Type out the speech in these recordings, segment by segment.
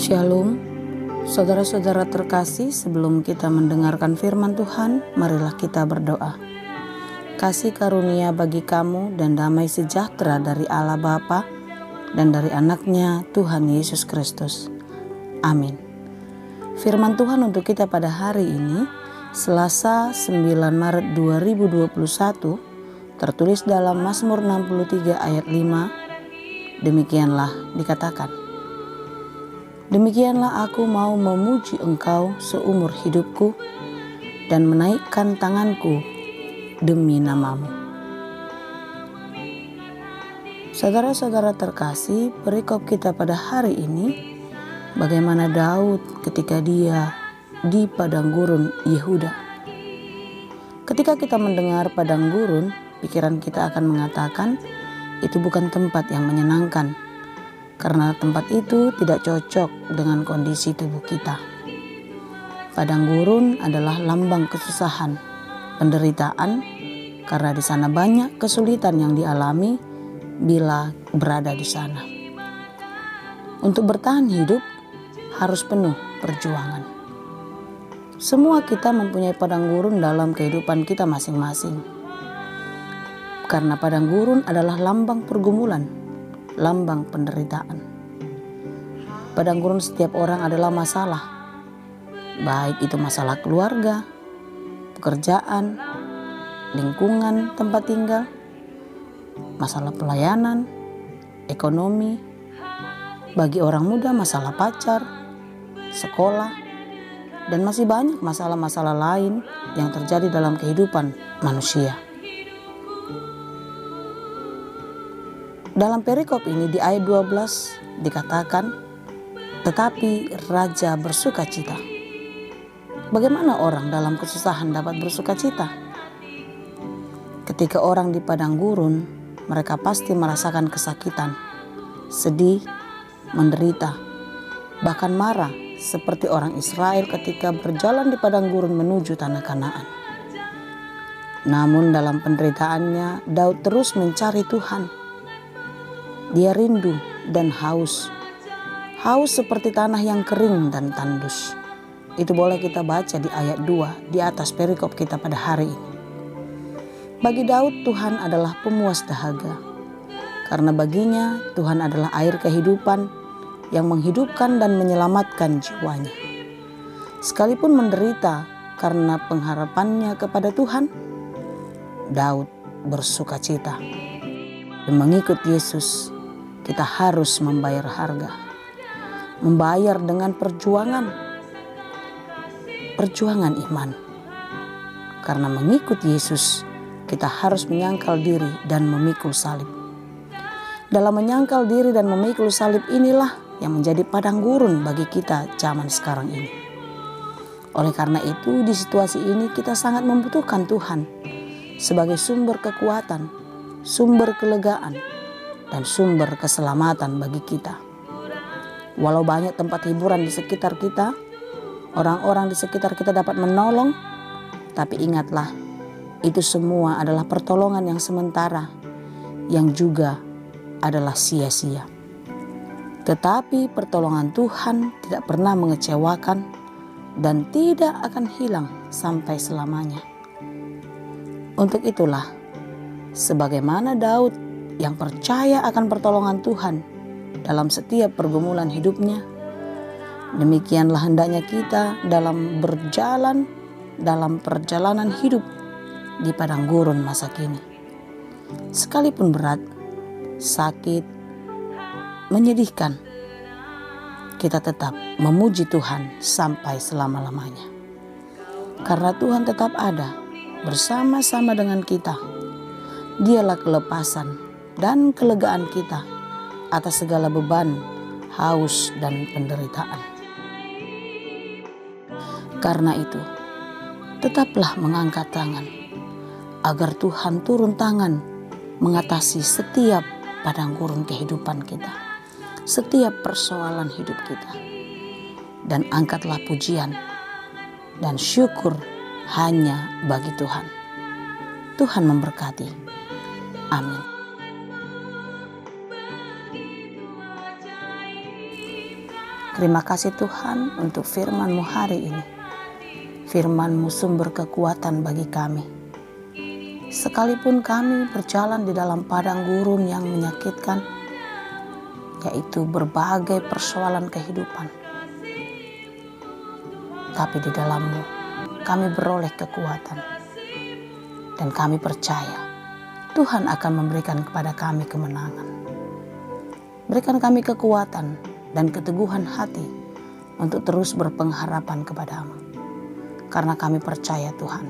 Shalom, saudara-saudara terkasih, sebelum kita mendengarkan firman Tuhan, marilah kita berdoa. Kasih karunia bagi kamu dan damai sejahtera dari Allah Bapa dan dari anaknya Tuhan Yesus Kristus. Amin. Firman Tuhan untuk kita pada hari ini, Selasa 9 Maret 2021, tertulis dalam Mazmur 63 ayat 5, demikianlah dikatakan. Demikianlah aku mau memuji Engkau seumur hidupku dan menaikkan tanganku demi nama-Mu. Saudara-saudara terkasih, perikop kita pada hari ini, bagaimana Daud ketika dia di padang gurun Yehuda. Ketika kita mendengar padang gurun, pikiran kita akan mengatakan itu bukan tempat yang menyenangkan, karena tempat itu tidak cocok dengan kondisi tubuh kita. Padang gurun adalah lambang kesusahan, penderitaan, karena di sana banyak kesulitan yang dialami bila berada di sana. Untuk bertahan hidup harus penuh perjuangan. Semua kita mempunyai padang gurun dalam kehidupan kita masing-masing. Karena padang gurun adalah lambang pergumulan, lambang penderitaan. Padang gurun setiap orang adalah masalah, baik itu masalah keluarga, pekerjaan, lingkungan tempat tinggal, masalah pelayanan, ekonomi, bagi orang muda masalah pacar, sekolah, dan masih banyak masalah-masalah lain yang terjadi dalam kehidupan manusia. Dalam perikop ini di ayat 12 dikatakan, tetapi raja bersuka cita. Bagaimana orang dalam kesusahan dapat bersuka cita? Ketika orang di padang gurun, mereka pasti merasakan kesakitan, sedih, menderita, bahkan marah seperti orang Israel ketika berjalan di padang gurun menuju tanah Kanaan. Namun dalam penderitaannya, Daud terus mencari Tuhan. Dia rindu dan haus seperti tanah yang kering dan tandus. Itu boleh kita baca di ayat 2 di atas perikop kita pada hari ini. Bagi Daud, Tuhan adalah pemuas dahaga. Karena baginya Tuhan adalah air kehidupan yang menghidupkan dan menyelamatkan jiwanya. Sekalipun menderita karena pengharapannya kepada Tuhan, Daud bersuka cita. Dan mengikut Yesus, kita harus membayar harga. Membayar dengan perjuangan iman. Karena mengikut Yesus, kita harus menyangkal diri dan memikul salib. Dalam menyangkal diri dan memikul salib inilah yang menjadi padang gurun bagi kita zaman sekarang ini. Oleh karena itu, di situasi ini kita sangat membutuhkan Tuhan sebagai sumber kekuatan, sumber kelegaan, dan sumber keselamatan bagi kita. Walau banyak tempat hiburan di sekitar kita, orang-orang di sekitar kita dapat menolong, tapi ingatlah, itu semua adalah pertolongan yang sementara, yang juga adalah sia-sia. Tetapi pertolongan Tuhan tidak pernah mengecewakan dan tidak akan hilang sampai selamanya. Untuk itulah, sebagaimana Daud yang percaya akan pertolongan Tuhan dalam setiap pergumulan hidupnya, demikianlah hendaknya kita dalam perjalanan hidup di padang gurun masa kini. Sekalipun berat, sakit, menyedihkan, kita tetap memuji Tuhan sampai selama-lamanya. Karena Tuhan tetap ada bersama-sama dengan kita. Dialah kelepasan dan kelegaan kita atas segala beban, haus, dan penderitaan. Karena itu, tetaplah mengangkat tangan agar Tuhan turun tangan mengatasi setiap padang gurun kehidupan kita, setiap persoalan hidup kita. Dan angkatlah pujian dan syukur hanya bagi Tuhan. Tuhan memberkati. Amin. Terima kasih Tuhan untuk firman-Mu hari ini. Firman-Mu sumber kekuatan bagi kami. Sekalipun kami berjalan di dalam padang gurun yang menyakitkan, yaitu berbagai persoalan kehidupan, tapi di dalam-Mu kami beroleh kekuatan. Dan kami percaya Tuhan akan memberikan kepada kami kemenangan. Berikan kami kekuatan dan keteguhan hati untuk terus berpengharapan kepada-Mu. Karena kami percaya Tuhan,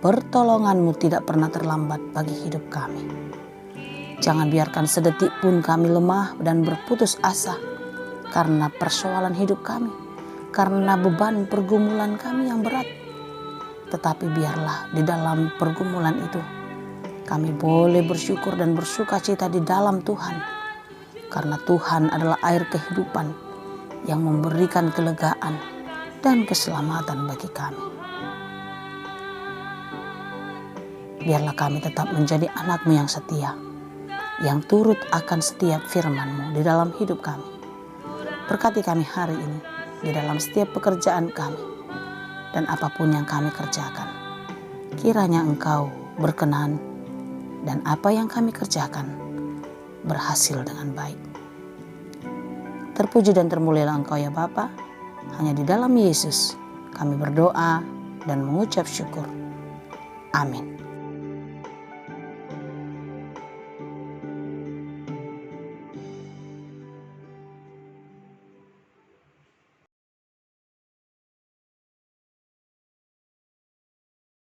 pertolongan-Mu tidak pernah terlambat bagi hidup kami. Jangan biarkan sedetik pun kami lemah dan berputus asa karena persoalan hidup kami, karena beban pergumulan kami yang berat. Tetapi biarlah di dalam pergumulan itu kami boleh bersyukur dan bersukacita di dalam Tuhan. Karena Tuhan adalah air kehidupan yang memberikan kelegaan dan keselamatan bagi kami. Biarlah kami tetap menjadi anak-Mu yang setia, yang turut akan setiap firman-Mu di dalam hidup kami. Berkati kami hari ini di dalam setiap pekerjaan kami dan apapun yang kami kerjakan. Kiranya Engkau berkenan dan apa yang kami kerjakan berhasil dengan baik. Terpuji dan termulialah Engkau ya Bapa. Hanya di dalam Yesus kami berdoa dan mengucap syukur. Amin.